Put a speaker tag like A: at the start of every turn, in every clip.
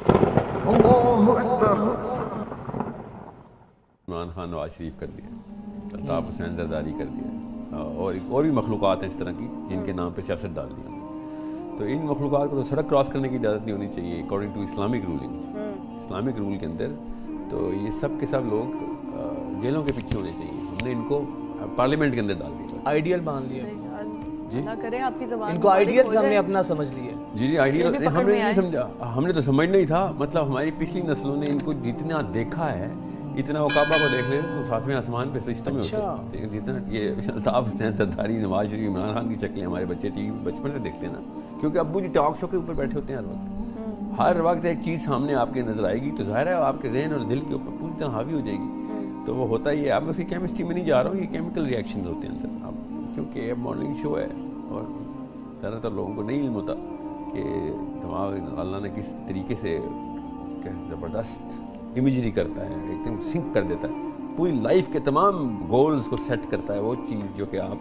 A: اللہ اکبر.
B: عمران خان نواز شریف کر دیا, الطاف حسین زرداری کر دیا, اور بھی مخلوقات ہیں اس طرح کی جن کے نام پہ سیاست ڈال دیا. تو ان مخلوقات کو تو سڑک کراس کرنے کی اجازت نہیں ہونی چاہیے according to Islamic ruling. Islamic rule کے اندر تو یہ سب کے سب لوگ جیلوں کے پیچھے ہونے چاہیے. ہم نے ان کو پارلیمنٹ کے اندر ڈال دیا,
C: آئیڈیل مان لیا.
B: جی
D: اللہ کرے آپ کی زبان
C: ان کو آئیڈیلز ہم نے اپنا سمجھ لیے.
B: جی آئیڈیل ہم نے نہیں سمجھا, ہم نے تو سمجھنا ہی تھا. مطلب ہماری پچھلی نسلوں نے ان کو جتنا دیکھا ہے, اتنا وہ کعبہ کو دیکھ لے تو ساتویں آسمان پہ فرشتہ میں ہوتے ہیں. جتنا یہ الطاف حسین زرداری, نواز شریف, عمران خان کی شکلیں ہمارے بچے ٹی وی بچپن سے دیکھتے ہیں نا, کیونکہ ابو جی ٹاک شو کے اوپر بیٹھے ہوتے ہیں ہر وقت ایک چیز سامنے آپ کے نظر آئے گی تو ظاہر ہے آپ کے ذہن اور دل کے اوپر پوری طرح حاوی ہو جائے گی. تو وہ ہوتا ہی ہے. اب اس کی کیمسٹری میں نہیں جا رہا ہوں, یہ کیمیکل ریئیکشنز ہوتے ہیں اندر. اب کیونکہ اب مارننگ شو ہے اور زیادہ تر لوگوں کو نہیں علم ہوتا کہ دماغ اللہ نے کس طریقے سے کیسے زبردست امیجری کرتا ہے, ایک دم سنک کر دیتا ہے, پوری لائف کے تمام گولز کو سیٹ کرتا ہے. وہ چیز جو کہ آپ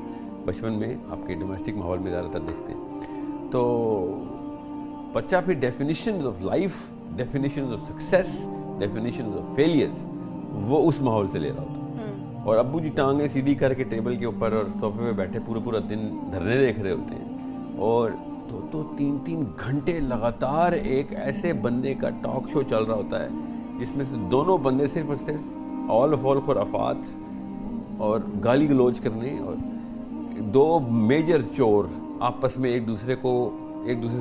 B: بچپن میں آپ کے ڈومیسٹک ماحول میں زیادہ تر دیکھتے ہیں. تو بچہ پھر definitions of life, definitions of success, definitions of failures وہ اس ماحول سے لے رہا ہوتا ہے. اور ابو جی ٹانگیں سیدھی کر کے ٹیبل کے اوپر اور صوفے پہ بیٹھے پورا دن دھرنے دیکھ رہے ہوتے ہیں, اور تو 3 گھنٹے لگاتار ایک ایسے بندے کا ٹاک شو چل رہا ہوتا ہے جس میں سے دونوں بندے صرف اور صرف آل خرافات اور گالی گلوچ کرنے, اور 2 میجر چور آپس میں ایک دوسرے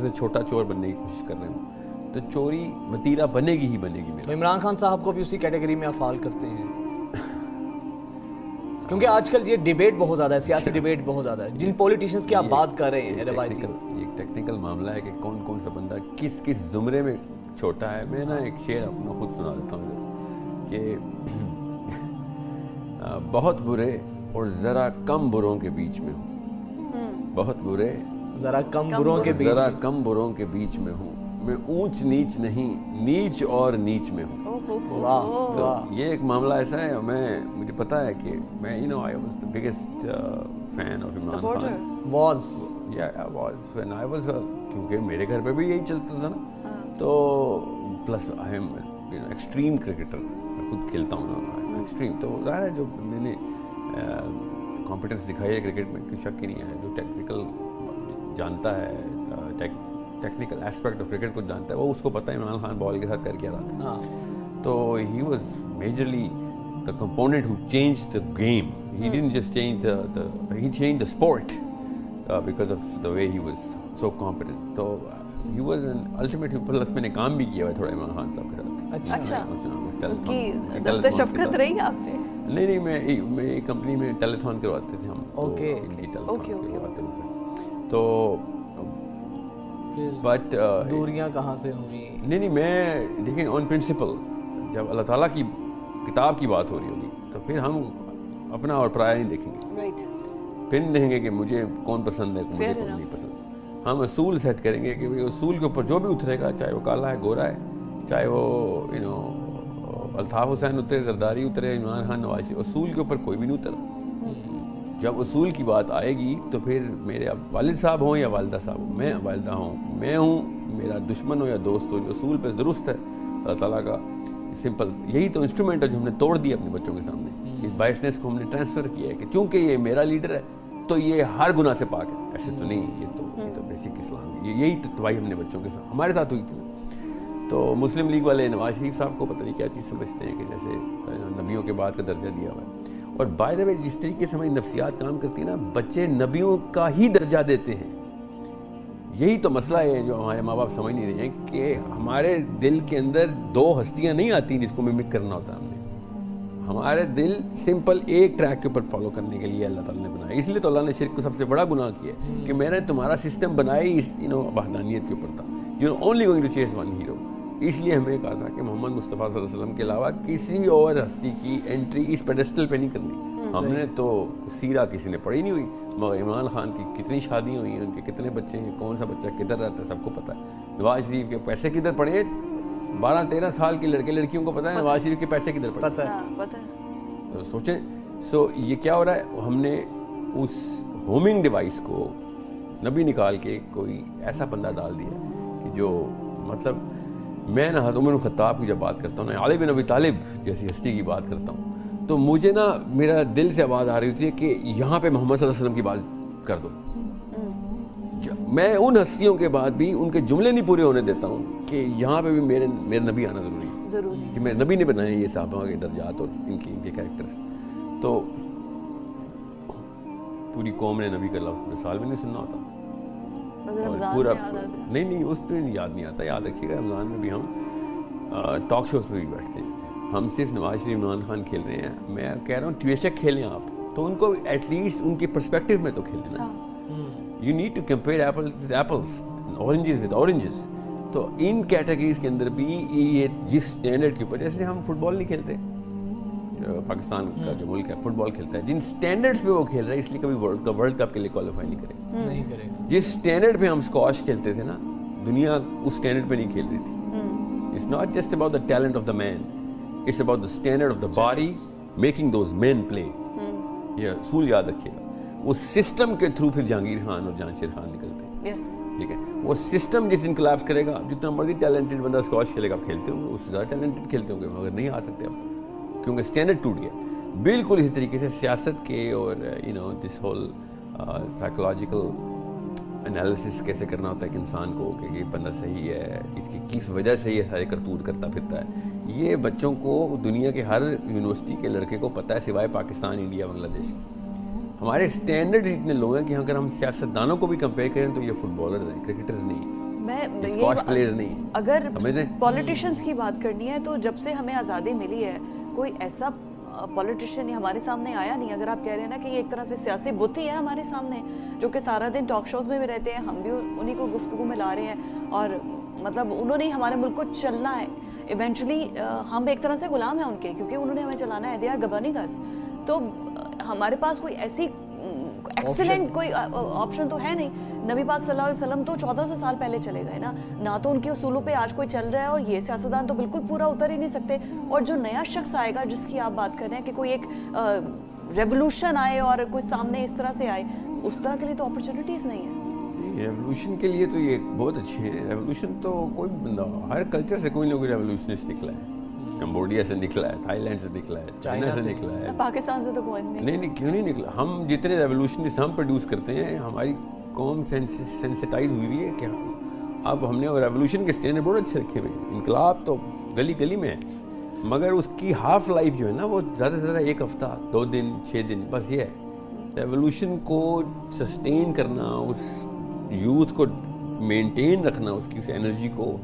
B: سے چھوٹا چور بننے کی کوشش کر رہے ہوں. تو چوری وتیرہ بنے گی ہی بنے گی.
C: عمران خان صاحب کو بھی اسی کیٹیگری میں آپ فال کرتے ہیں؟ کیونکہ آج کل یہ ڈیبیٹ بہت زیادہ ہے, سیاسی ڈیبیٹ بہت زیادہ ہے, جن پولیٹیشینز کی آپ بات کر رہے ہیں روایتی.
B: یہ ایک ٹیکنیکل معاملہ ہے کہ کون سا بندہ کس زمرے میں چھوٹا ہے. میں نا ایک شعر اپنا خود سنا دیتا ہوں کہ بہت برے اور ذرا کم بروں کے بیچ میں ہوں, بہت برے
C: ذرا کم بروں کے بیچ میں
B: ہوں, میں اونچ نیچ نہیں, نیچ اور نیچ میں ہوں. تو یہ ایک معاملہ ایسا ہے, مجھے پتا ہے کہ میں I was the biggest fan of Imran Khan. کیونکہ میرے گھر پہ بھی یہی چلتا تھا نا. تو plus I am extreme cricketer, میں خود کھیلتا ہوں ایکسٹریم. تو ظاہر ہے جو میں نے کمپیٹنس دکھائی ہے کرکٹ میں, کوئی شک ہی نہیں ہے. جو ٹیکنیکل جانتا ہے, ٹیکنیکل ایسپیکٹ آف کرکٹ کو جانتا ہے, وہ اس کو پتہ ہے عمران خان بال کے ساتھ کر کے رہا تھا. تو he was majorly the component who changed the game. He didn't just change he changed the sport because of the way he was so competent. So he was an ultimate plus. میں نے کام بھی کیا ہے تھوڑا عمران خان صاحب کے ساتھ.
D: اچھا, کی دست شفقت رہی آپ پہ؟
B: نہیں, میں کمپنی میں ٹیلیتھون کرواتے تھے ہم.
C: اوکے.
B: تو بٹ
C: دوریاں کہاں سے ہوئی؟
B: نہیں, میں دیکھیں آن پرنسپل جب اللہ تعالیٰ کی کتاب کی بات ہو رہی ہوگی تو پھر ہم اپنا اور پرایا نہیں دیکھیں گے. پھر نہیں دیکھیں گے کہ مجھے کون پسند ہے, مجھے کون نہیں پسند. ہم اصول سیٹ کریں گے کہ اصول کے اوپر جو بھی اترے گا, چاہے وہ کالا ہے گورا ہے, چاہے وہ الطاف حسین اترے, زرداری اترے, عمران خان, نواز شریف, اصول کے اوپر کوئی بھی نہیں اترا. جب اصول کی بات آئے گی تو پھر میرے والد صاحب ہوں یا والدہ صاحب ہوں, میں والدہ ہوں, میں ہوں, میرا دشمن ہو یا دوست ہو, جو اصول پہ درست ہے اللہ تعالیٰ کا, سمپل یہی تو انسٹرومنٹ ہے جو ہم نے توڑ دیا اپنے بچوں کے سامنے. اس بائسنس کو ہم نے ٹرانسفر کیا ہے کہ چونکہ یہ میرا لیڈر ہے تو یہ ہر گناہ سے پاک ہے. ایسے تو نہیں, یہ تو بیسک اسلام ہے. یہی تو تباہی ہم نے بچوں کے ساتھ ہمارے ساتھ ہوئی تھی. تو مسلم لیگ والے نواز شریف صاحب کو پتہ نہیں کیا چیز سمجھتے ہیں کہ جیسے نبیوں کے بعد کا درجہ دیا ہوا ہے. اور بائی دا وے جس طریقے سے ہماری نفسیات کام کرتی ہے نا, بچے نبیوں کا ہی درجہ دیتے ہیں. یہی تو مسئلہ ہے جو ہمارے ماں باپ سمجھ نہیں رہے ہیں کہ ہمارے دل کے اندر 2 ہستیاں نہیں آتی جس کو ممک کرنا ہوتا ہے. ہمارے دل سمپل ایک ٹریک کے اوپر فالو کرنے کے لیے اللہ تعالیٰ نے بنایا. اس لیے تو اللہ نے شرک کو سب سے بڑا گناہ کیا ہے کہ میں نے تمہارا سسٹم بنایا ہی اس وحدانیت کے اوپر تھا. You know only going to چیز ون ہیرو. اس لیے ہمیں کہا تھا کہ محمد مصطفیٰ صلی اللہ علیہ وسلم کے علاوہ کسی اور ہستی کی انٹری اس پیڈسٹل پہ نہیں کرنی. ہم نے تو سیرہ کسی نے پڑھی نہیں ہوئی, مگر عمران خان کی کتنی شادیاں ہوئی ہیں, ان کے کتنے بچے ہیں, کون سا بچہ کدھر رہتا ہے, سب کو پتہ ہے. نواز شریف کے پیسے کدھر پڑے, 12-13 سال کے لڑکے لڑکیوں کو پتہ ہے نواز شریف کے پیسے کدھر پڑے.
D: پتہ ہے.
B: سوچیں. یہ کیا ہو رہا ہے, ہم نے اس ہومنگ ڈیوائس کو نبی نکال کے کوئی ایسا بندہ ڈال دیا کہ جو مطلب میں نا حضرت عمر بن خطاب کی جب بات کرتا ہوں نا، علی بن ابی طالب جیسی ہستی کی بات کرتا ہوں، تو مجھے نا میرا دل سے آواز آ رہی ہوتی ہے کہ یہاں پہ محمد صلی اللہ علیہ وسلم کی بات کر دو. میں ان ہستیوں کے بعد بھی ان کے جملے نہیں پورے ہونے دیتا ہوں کہ یہاں پہ بھی میرے نبی آنا ضروری ہے کہ میرے نبی نے بنائے یہ صحابہ کے درجات اور ان کے کریکٹرز. تو پوری قوم نے نبی کا لفظ مثال بھی نہیں سننا ہوتا، اور پورا نہیں اس پہ یاد نہیں آتا. یاد رکھیے گا رمضان میں بھی ہم ٹاک شوز پہ بھی بیٹھتے ہیں، ہم صرف نواز شریف عمران خان کھیل رہے ہیں. میں کہہ رہا ہوں بے شک کھیلیں آپ، تو ان کو ایٹ لیسٹ ان کے پرسپیکٹیو میں تو کھیلیں نا. You need to compare apple with apples, oranges with oranges. تو ان کیٹیگریز کے اندر بھی یہ جس اسٹینڈرڈ کے اوپر، جیسے ہم فٹ بال نہیں کھیلتے، پاکستان کا جو ملک ہے فٹ بال کھیلتا ہے، جن اسٹینڈرڈس پہ وہ کھیل رہا ہے اس لیے کبھی ورلڈ کپ کے لیے کوالیفائی نہیں کرے گا. جس اسٹینڈرڈ پہ ہم اسکواش کھیلتے تھے نا، دنیا اس اسٹینڈرڈ پہ نہیں کھیل رہی تھی. It's not just about the talent of the man, it's about the standard of the body making those men play. یہ اصول یاد رکھیے گا. اس سسٹم کے تھرو پھر جہانگیر خان اور جہانشیر خان نکلتے ہیں. ٹھیک ہے، وہ سسٹم جس دن کلیپس کرے گا، جتنا مرضی ٹیلنٹڈ بندہ اسکواش کھیلے گا، آپ کھیلتے ہوں گے اس سے زیادہ ٹیلنٹڈ کھیلتے ہوں گے، مگر نہیں آ سکتے آپ کیونکہ اسٹینڈرڈ ٹوٹ گیا. بالکل اسی طریقے سے سیاست کے اور دس ہول سائیکولوجیکل انالیسس کیسے کرنا ہوتا ہے کہ انسان کو کہ یہ بندہ صحیح ہے، اس کی کس وجہ سے یہ سارے کرتوت کرتا پھرتا ہے، یہ بچوں کو دنیا کے ہر یونیورسٹی کے لڑکے کو پتہ ہے سوائے پاکستان، انڈیا، بنگلہ دیش کے. ہمارے اسٹینڈرڈ اتنے لو ہیں کہ اگر ہم سیاستدانوں کو بھی کمپیئر کریں تو یہ فٹ بالرز ہیں، کرکٹرز نہیں، اسکواش پلیئرز نہیں.
D: اگر پولیٹیشینس کی بات کرنی ہے تو جب سے ہمیں آزادی ملی ہے کوئی ایسا پولیٹیشین ہمارے سامنے آیا نہیں. اگر آپ کہہ رہے ہیں نا کہ یہ ایک طرح سے سیاسی بت ہی ہے ہمارے سامنے، جو کہ سارا دن ٹاک شوز میں بھی رہتے ہیں، ہم بھی انہی کو گفتگو میں لا رہے ہیں، اور مطلب انہوں نے ہمارے ملک کو چلنا ہے. ایونچولی ہم ایک طرح سے غلام ہیں ان کے، کیونکہ انہوں نے ہمیں چلانا ہے. دے آر گورننگ اس. تو ہمارے پاس کوئی ایسی ایکسیلنٹ کوئی آپشن تو ہے نہیں. نبی پاک صلی اللہ علیہ وسلم تو 1400 سال پہلے چلے گئے نا تو ان کے اصولوں پہ آج کوئی چل رہا ہے، اور یہ سیاستدان تو بالکل پورا اتر ہی نہیں سکتے. اور جو نیا شخص آئے گا جس کی آپ بات کر رہے ہیں کہ کوئی ایک ریولوشن آئے اور کوئی سامنے اس طرح سے آئے، اس طرح کے لیے تو اپرچونیٹیز نہیں ہیں.
B: ریولوشن کے لیے تو یہ بہت اچھے ہیں. ریولوشن تو کوئی بندہ ہر کلچر سے کوئی نہ کوئی ریولوشنسٹ نکلا ہے. کمبوڈیا سے نکلا ہے، تھائی لینڈ سے نکلا ہے، چائنا سے نکلا ہے،
D: پاکستان سے تو کوئی
B: نہیں کیوں نہیں نکلا. ہم جتنے ریولوشنسٹ ہم پروڈیوس کرتے ہیں، ہماری قوم سینسٹائز ہوئی ہے کہ اب ہم نے ریولوشن کے اسٹینڈرڈ بہت اچھے رکھے ہوئے. انقلاب تو گلی گلی میں ہے، مگر اس کی ہاف لائف جو ہے نا وہ زیادہ سے زیادہ 1 ہفتہ 2 دن 6 دن بس. یہ ہے ریولوشن کو سسٹین کرنا، اس یوتھ کو مینٹین رکھنا، اس کی اس انرجی کو